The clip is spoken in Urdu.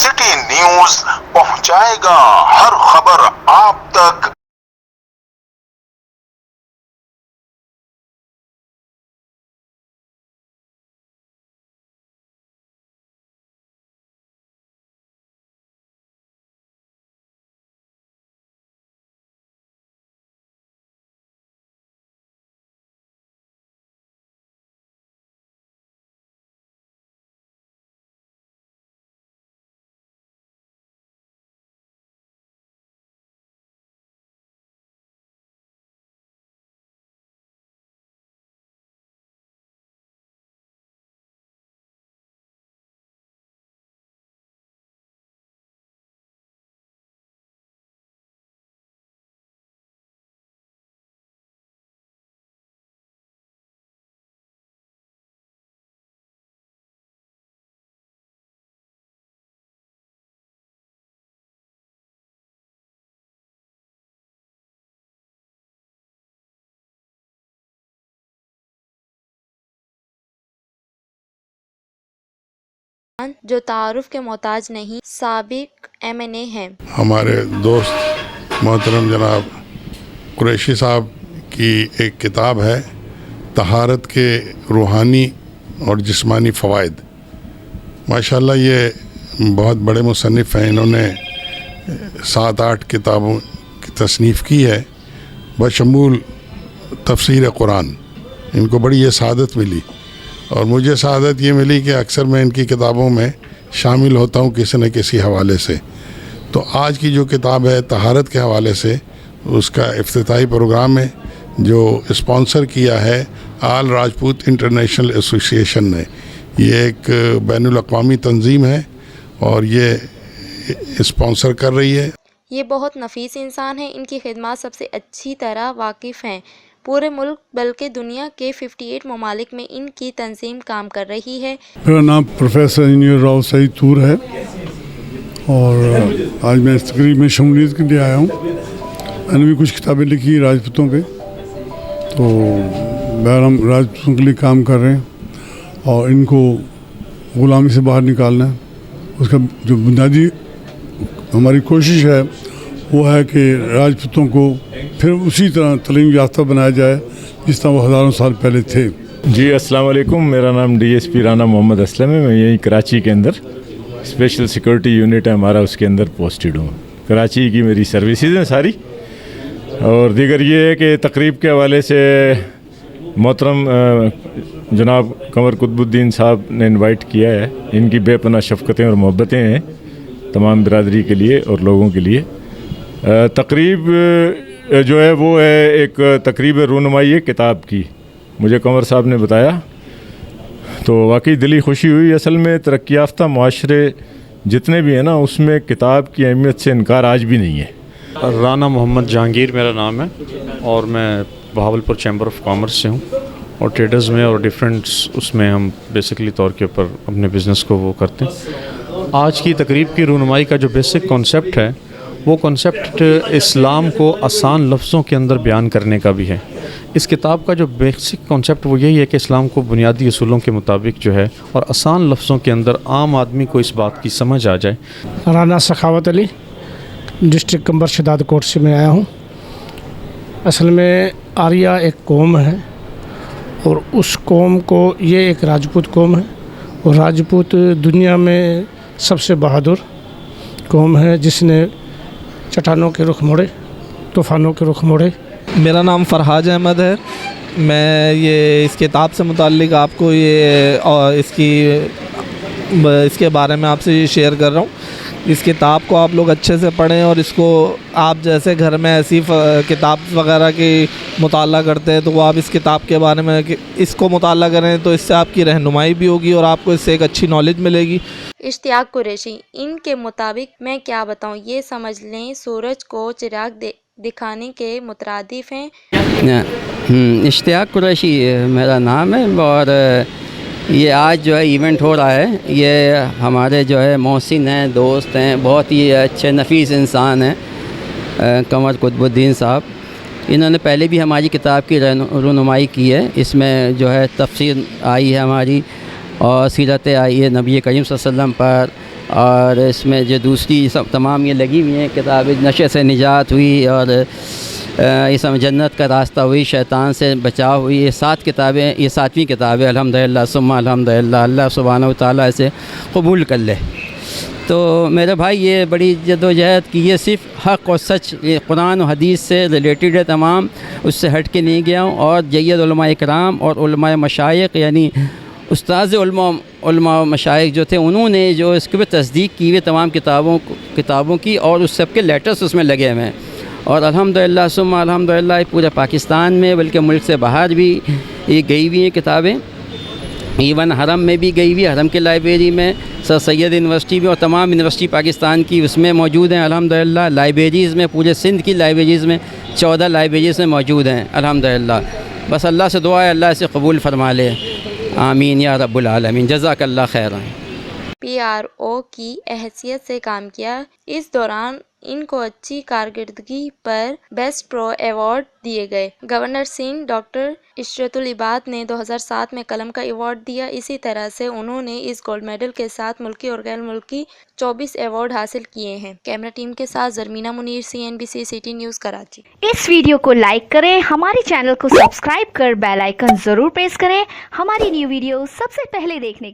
سٹی نیوز پہنچائے گا ہر خبر آپ تک۔ جو تعارف کے محتاج نہیں، سابق MNA ہیں۔ ہمارے دوست محترم جناب قریشی صاحب کی ایک کتاب ہے طہارت کے روحانی اور جسمانی فوائد۔ ماشاءاللہ یہ بہت بڑے مصنف ہیں، انہوں نے 7-8 کتابوں کی تصنیف کی ہے بشمول تفسیر قرآن۔ ان کو بڑی یہ سعادت ملی، اور مجھے سعادت یہ ملی کہ اکثر میں ان کی کتابوں میں شامل ہوتا ہوں کسی نہ کسی حوالے سے۔ تو آج کی جو کتاب ہے طہارت کے حوالے سے، اس کا افتتاحی پروگرام ہے جو اسپانسر کیا ہے آل راجپوت انٹرنیشنل ایسوسی ایشن نے۔ یہ ایک بین الاقوامی تنظیم ہے اور یہ اسپانسر کر رہی ہے۔ یہ بہت نفیس انسان ہیں، ان کی خدمات سب سے اچھی طرح واقف ہیں۔ پورے ملک بلکہ دنیا کے 58 ممالک میں ان کی تنظیم کام کر رہی ہے۔ میرا نام پروفیسر انجینئر راؤ سعید طور ہے، اور آج میں اس تقریب میں شمولیت کے لیے آیا ہوں۔ میں نے بھی کچھ کتابیں لکھی راجپوتوں پہ، تو بہر ہم راجپوتوں کے لیے کام کر رہے ہیں اور ان کو غلامی سے باہر نکالنا ہے۔ اس کا جو بنیادی ہماری کوشش ہے وہ ہے کہ راجپوتوں کو پھر اسی طرح تعلیم یافتہ بنایا جائے جس طرح وہ ہزاروں سال پہلے تھے۔ جی السلام علیکم، میرا نام DSP رانا محمد اسلم ہے۔ میں یہیں کراچی کے اندر اسپیشل سیکورٹی یونٹ ہے ہمارا، اس کے اندر پوسٹڈ ہوں۔ کراچی کی میری سروسز ہیں ساری، اور دیگر یہ ہے کہ تقریب کے حوالے سے محترم جناب قمر قطب الدین صاحب نے انوائٹ کیا ہے۔ ان کی بے پناہ شفقتیں اور محبتیں ہیں تمام برادری کے لیے اور لوگوں کے لیے۔ تقریب جو ہے وہ ہے ایک تقریب رونمائی ہے کتاب کی، مجھے قمر صاحب نے بتایا، تو واقعی دلی خوشی ہوئی۔ اصل میں ترقی یافتہ معاشرے جتنے بھی ہیں نا، اس میں کتاب کی اہمیت سے انکار آج بھی نہیں ہے۔ رانا محمد جہانگیر میرا نام ہے، اور میں بہاولپور چیمبر آف کامرس سے ہوں، اور ٹریڈرز میں اور ڈیفرنٹس اس میں ہم بیسکلی طور کے اوپر اپنے بزنس کو وہ کرتے ہیں۔ آج کی تقریب کی رونمائی کا جو بیسک کانسیپٹ ہے، وہ کانسیپٹ اسلام کو آسان لفظوں کے اندر بیان کرنے کا بھی ہے۔ اس کتاب کا جو بیسک کانسیپٹ وہ یہی ہے کہ اسلام کو بنیادی اصولوں کے مطابق جو ہے اور آسان لفظوں کے اندر عام آدمی کو اس بات کی سمجھ آ جائے۔ رانا سخاوت علی، ڈسٹرکٹ کمبر شداد کوٹ سے میں آیا ہوں۔ اصل میں آریہ ایک قوم ہے، اور اس قوم کو یہ ایک راجپوت قوم ہے، اور راجپوت دنیا میں سب سے بہادر قوم ہے جس نے چٹانوں کے رخ موڑے، طوفانوں کے رخ موڑے۔ میرا نام فرحاج احمد ہے۔ میں یہ اس کتاب سے متعلق آپ کو اس کے بارے میں آپ سے یہ شیئر کر رہا ہوں۔ اس کتاب کو آپ لوگ اچھے سے پڑھیں، اور اس کو آپ جیسے گھر میں ایسی کتاب وغیرہ کی مطالعہ کرتے ہیں، تو وہ آپ اس کتاب کے بارے میں اس کو مطالعہ کریں، تو اس سے آپ کی رہنمائی بھی ہوگی اور آپ کو اس سے ایک اچھی نالج ملے گی۔ اشتیاق قریشی، ان کے مطابق میں کیا بتاؤں، یہ سمجھ لیں سورج کو چراغ دکھانے کے مترادف ہیں۔ اشتیاق قریشی میرا نام ہے، اور یہ آج جو ہے ایونٹ ہو رہا ہے، یہ ہمارے جو ہے محسن ہیں، دوست ہیں، بہت ہی اچھے نفیس انسان ہیں، قمر قطب الدین صاحب۔ انہوں نے پہلے بھی ہماری کتاب کی رونمائی کی ہے۔ اس میں جو ہے تفسیر آئی ہے ہماری، اور سیرت آئی ہے نبی کریم صلی اللہ علیہ وسلم پر، اور اس میں جو دوسری سب تمام یہ لگی ہوئی ہیں کتابیں، نشے سے نجات ہوئی، اور اس میں جنت کا راستہ ہوئی، شیطان سے بچاؤ ہوئی، یہ 7 کتابیں، یہ 7ویں کتاب ہے الحمدللہ ثم الحمدللہ، اللہ سبحانہ و تعالیٰ اسے قبول کر لے۔ تو میرے بھائی یہ بڑی جدوجہد کی، یہ صرف حق اور سچ، یہ قرآن و حدیث سے ریلیٹڈ ہے تمام، اس سے ہٹ کے نہیں گیا ہوں، اور جید علماء اکرام اور علماء مشائخ یعنی استاذ علماء و مشائخ جو تھے، انہوں نے جو اس کے تصدیق کی ہوئی تمام کتابوں کی، اور اس سب کے لیٹرز اس میں لگے ہوئے ہیں، اور الحمدللہ ثم الحمدللہ پورے پاکستان میں بلکہ ملک سے باہر بھی یہ گئی ہوئی ہیں کتابیں، ایون حرم میں بھی گئی ہوئی، حرم کے لائبریری میں، سر سید یونیورسٹی میں، اور تمام یونیورسٹی پاکستان کی اس میں موجود ہیں الحمدللہ، لائبریریز میں، پورے سندھ کی لائبریریز میں 14 لائبریریز میں موجود ہیں الحمدللہ۔ بس اللہ سے دعا ہے اللہ اسے قبول فرما لے، آمین یا رب العالمین، جزاک اللہ خیر۔ PRO کی حیثیت سے کام کیا۔ اس دوران ان کو اچھی کارکردگی پر بیسٹ پرو ایوارڈ دیے گئے۔ گورنر سندھ ڈاکٹر عشرت العباد نے 2007 میں قلم کا ایوارڈ دیا۔ اسی طرح سے انہوں نے اس گولڈ میڈل کے ساتھ ملکی اور غیر ملکی 24 ایوارڈ حاصل کیے ہیں۔ کیمرہ ٹیم کے ساتھ Zarmina Munir, CNBC city news Karachi. اس ویڈیو کو لائک کریں، ہمارے چینل کو سبسکرائب کر بیل آئیکن ضرور پریس کریں ہماری نیو ویڈیو سب سے پہلے دیکھنے کے